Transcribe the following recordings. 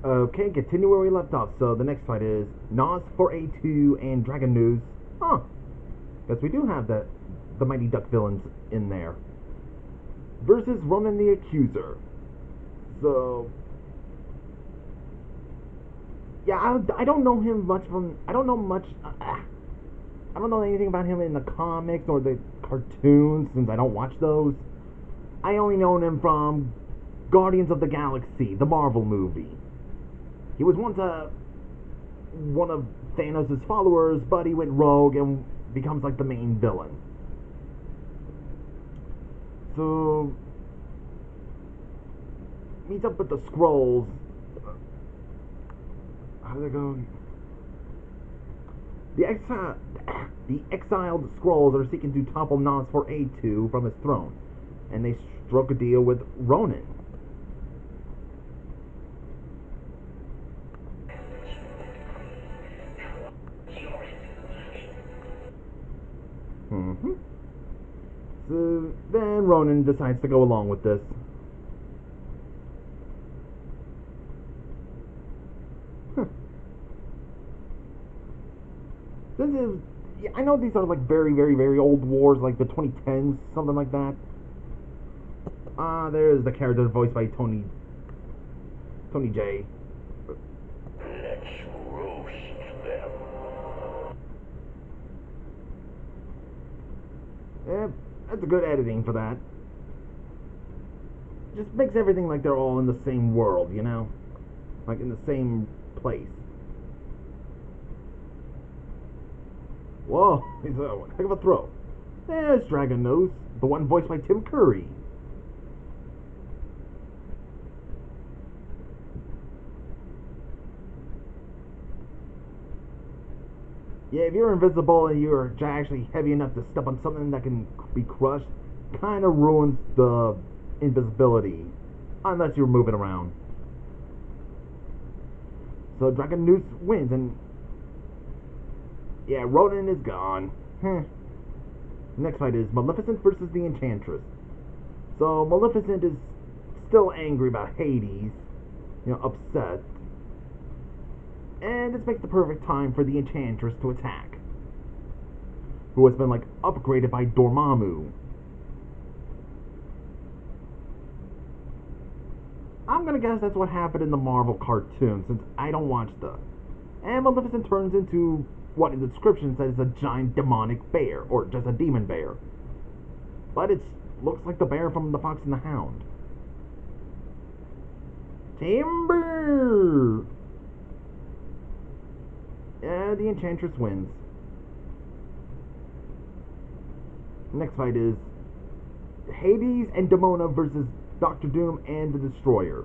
Okay, continue where we left off. So the next fight is Nas for A2 and Dragon News. Huh. Guess we do have the Mighty Duck villains in there. Versus Ronan the Accuser. So yeah, I don't know him much from. I don't know much. I don't know anything about him in the comics or the cartoons since I don't watch those. I only know him from Guardians of the Galaxy, the Marvel movie. He was once one of Thanos' followers, but he went rogue and becomes like the main villain. So meets up with the Skrulls. How did it go? The exiled Skrulls are seeking to topple Nas for A2 from his throne, and they struck a deal with Ronan. Mm-hmm. So then Ronan decides to go along with this. Huh. Yeah, I know these are like very, very, very old wars, like the 2010s, something like that. There's the character voiced by Tony J. Let's roast them. Yeah, that's a good editing for that. Just makes everything like they're all in the same world, you know? Like in the same place. Whoa, he's a heck of a throw. There's Dragon Nose, the one voiced by Tim Curry. Yeah, if you're invisible and you're actually heavy enough to step on something that can be crushed, kind of ruins the invisibility, unless you're moving around. So Dragon Noose wins, and yeah, Ronan is gone. Next fight is Maleficent versus the Enchantress. So Maleficent is still angry about Hades, upset. And this makes the perfect time for the Enchantress to attack, who has been like upgraded by Dormammu. I'm gonna guess that's what happened in the Marvel cartoon, since I don't watch the. And Maleficent turns into what in the description says is a giant demonic bear, or just a demon bear. But it looks like the bear from The Fox and the Hound. Timber! Yeah, the Enchantress wins. Next fight is Hades and Demona versus Doctor Doom and the Destroyer.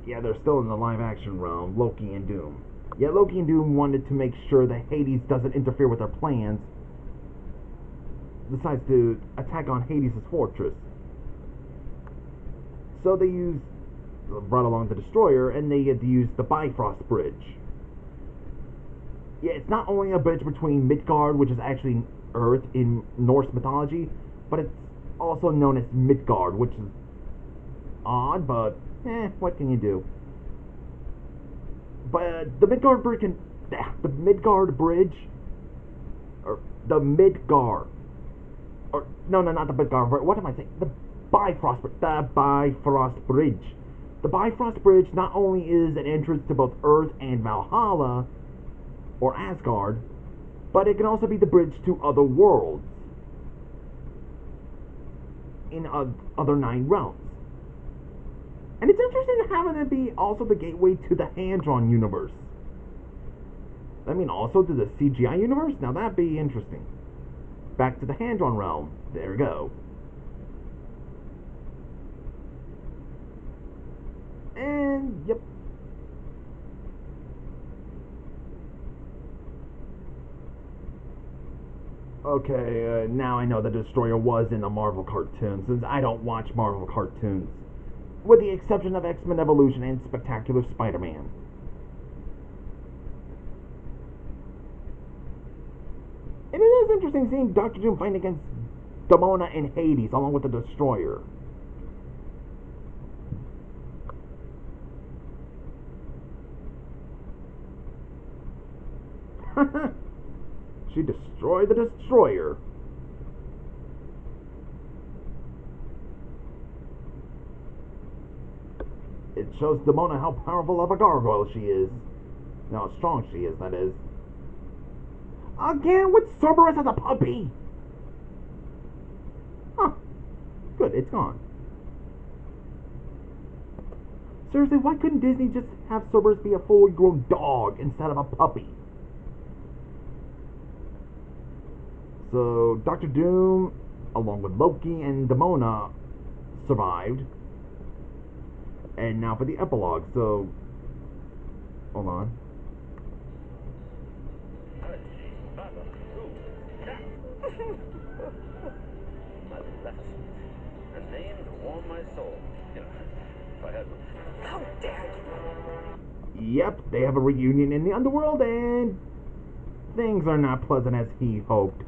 Yeah, they're still in the live-action realm, Loki and Doom. Yeah, Loki and Doom wanted to make sure that Hades doesn't interfere with their plans. Decides to attack on Hades' fortress. So they brought along the Destroyer, and they had to use the Bifrost Bridge. Yeah, it's not only a bridge between Midgard, which is actually Earth in Norse mythology, but it's also known as Midgard, which is odd, but what can you do? But the Midgard Bridge or the Midgard, or no, not the Midgard. What am I saying? The Bifrost Bridge. The Bifrost Bridge not only is an entrance to both Earth and Valhalla, or Asgard, but it can also be the bridge to other worlds in other 9 realms. And it's interesting having it be also the gateway to the hand-drawn universe. I mean, also to the CGI universe? Now that'd be interesting. Back to the hand-drawn realm. There we go. And, yep. Okay, now I know the Destroyer was in a Marvel cartoon, since I don't watch Marvel cartoons. With the exception of X-Men Evolution and Spectacular Spider-Man. And it is interesting seeing Doctor Doom fight against Demona and Hades along with the Destroyer. She destroyed the destroyer. It shows Demona how powerful of a gargoyle she is. How strong she is, that is. Again with Cerberus as a puppy! Huh. Good, it's gone. Seriously, why couldn't Disney just have Cerberus be a fully grown dog instead of a puppy? So, Doctor Doom, along with Loki and Demona, survived. And now for the epilogue, so... Hold on. Maleficent. A name to warm my soul. If I had one. How dare you! Yep, they have a reunion in the underworld, and things are not pleasant as he hoped.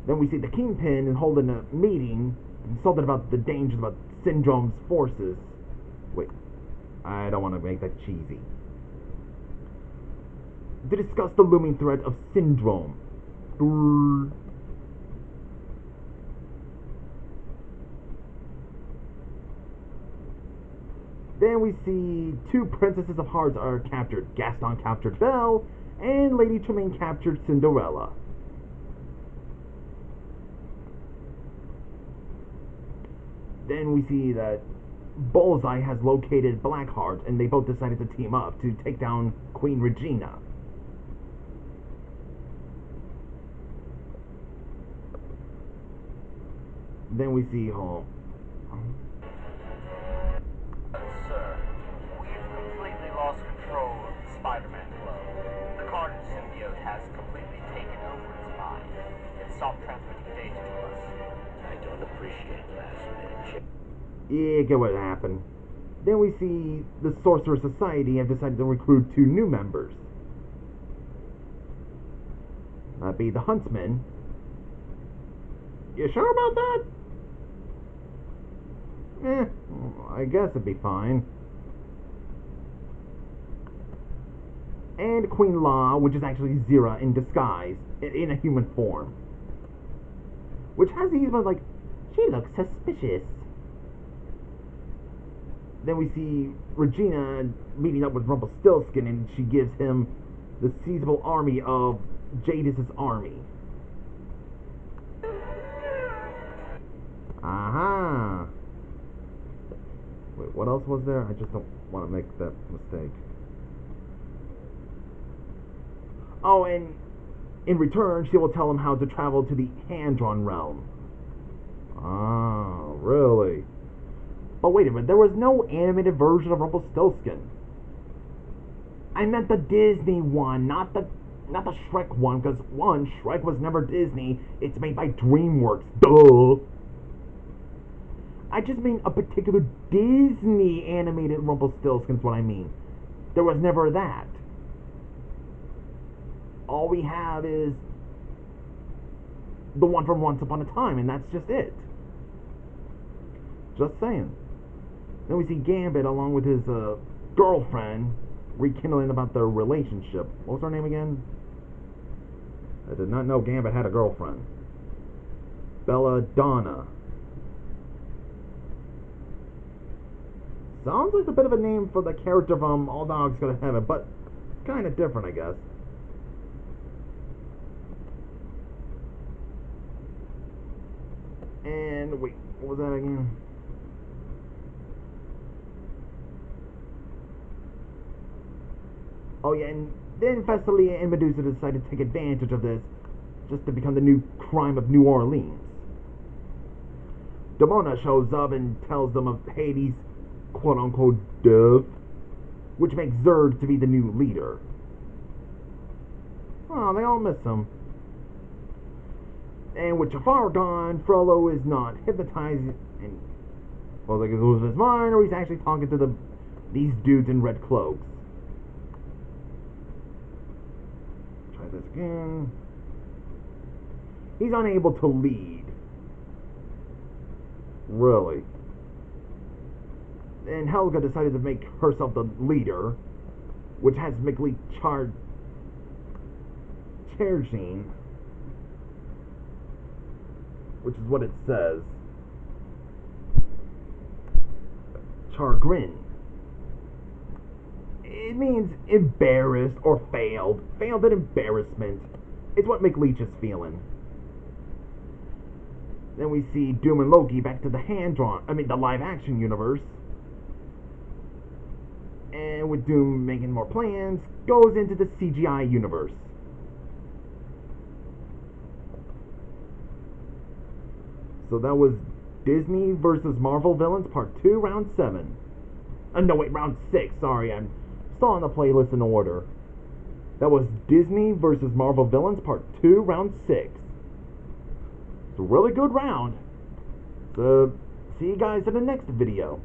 Then we see the Kingpin holding a meeting, insulted about the dangers about Syndrome's forces. Wait, I don't want to make that cheesy. To discuss the looming threat of Syndrome. Then we see two princesses of hearts are captured. Gaston captured Belle, and Lady Tremaine captured Cinderella. Then we see that Bullseye has located Blackheart, and they both decided to team up to take down Queen Regina. Then we see Sir, we've completely lost control of the Spider-Man Club. The Carnage symbiote has completely taken over its mind. It stopped transmitting data to us. I don't appreciate last-minute yeah, get what happened. Then we see the Sorcerer Society have decided to recruit two new members. That'd be the Huntsman. You sure about that? I guess it'd be fine. And Queen La, which is actually Zira in disguise, in a human form. Which has these ones like, she looks suspicious. Then we see Regina meeting up with Rumpelstiltskin, and she gives him the seizable army of Jadis' army. Aha! Wait, what else was there? I just don't want to make that mistake. Oh, and in return, she will tell him how to travel to the hand-drawn realm. Ah, really? But wait a minute, there was no animated version of Rumpelstiltskin. I meant the Disney one, not the Shrek one, because one, Shrek was never Disney. It's made by DreamWorks. Duh! I just mean a particular Disney animated Rumpelstiltskin's what I mean. There was never that. All we have is the one from Once Upon a Time, and that's just it. Just saying. Then we see Gambit along with his girlfriend rekindling about their relationship. What was her name again? I did not know Gambit had a girlfriend. Belladonna. Sounds like a bit of a name for the character from All Dogs Go to Heaven, but kind of different, I guess. And wait, what was that again? Oh yeah, and then Thessalia and Medusa decided to take advantage of this just to become the new crime of New Orleans. Demona shows up and tells them of Hades' quote-unquote death, which makes Zurg to be the new leader. Oh, they all miss him. And with Jafar gone, Frollo is not hypnotized and well, like he's losing his mind, or he's actually talking to these dudes in red cloaks. Try this again. He's unable to lead. Really. And Helga decided to make herself the leader, which has Mickley charged cherishing, which is what it says, chagrin. It means embarrassed or failed. Failed at embarrassment. It's what McLeach is feeling. Then we see Doom and Loki back to the the live action universe. And with Doom making more plans, goes into the CGI universe. So that was Disney versus Marvel Villains Part 2, Round 7. No, wait, Round 6. Sorry, I'm still on the playlist in order. That was Disney versus Marvel Villains Part 2, Round 6. It's a really good round. So, see you guys in the next video.